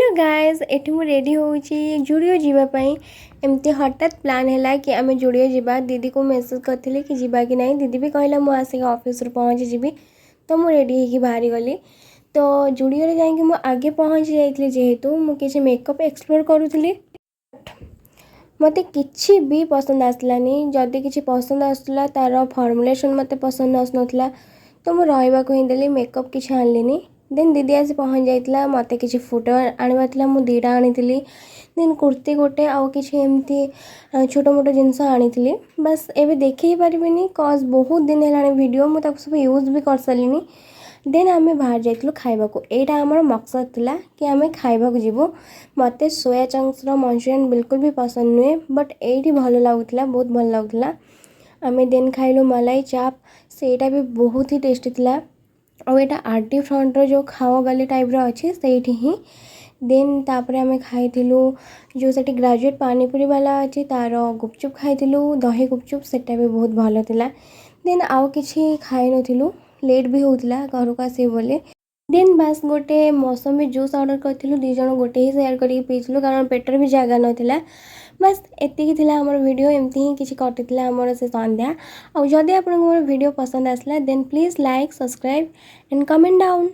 Hello guys एठी मु ready होउची जुडियो जीवा पई एमती हठात प्लान हैला कि आमे जुडियो जीवा दीदी को मैसेज करथिले कि जीवा कि नहीं दीदी भी कहला मु आसे ऑफिस रे पहुंच जीबी तो मु रेडी हेकी बाहरी गली तो जुडियो रे जाई कि मु आगे पहुंच जाइतले जेहेतु मु किछि मेकअप एक्सप्लोर करूथली मते किछि भी पसंद आसलानी जदी किछि पसंद आसला तार फॉर्मुलेशन मते पसंद आसनथला तो मु रहइबा को हिंदली मेकअप किछि आनलिनी देन दीदी आसी पहुंच जाइतला मते किछि फोटो आनिबा थिला मु दीडा आनिथिली देन कुर्ती गोटे आउ किछि एमती छोटो मोटो जिंस आनिथिली बस एबे देखि परिबिनी कॉज बहुत दिन हेलानी वीडियो मु ताको सब यूज भी कर सलिनी देन आमे बाहर जाइतलु खाइबा को एटा हमर मकसद थिला कि आमे खाइबा को जीवो मते सोया चंक्स रो मंचूरियन बिल्कुल भी पसंद नुए बट एठी भलो लागुतला बहुत भलो लागुतला आमे देन खाइलु मलाई चाप सेटा भी बहुत ही टेस्टी थिला और एटा आरटी फ्रंट रो जो खाओ गली टाइप रो अछि सेठी ही देन तापरे आमे खाइथिलु जो सेठी ग्रेजुएट पानीपुरी वाला अछि तारो गुपचुप खाइथिलु दही गुपचुप सेटा भी बहुत भलो थिला देन आउ किछि खाइ नथिलु लेट भी होउतला घर को आसे बोले देन बस गोटे मौसमी जूस ऑर्डर करथिलु दी जण गोटे ही शेयर करी पीथिलु कारण पेटर भी जागा नथिला बस एतिकी थिला हमर वीडियो एमती ही किछि कटितला हमर से संध्या और जदि आपन हमर वीडियो पसंद आसला then please like subscribe and comment down.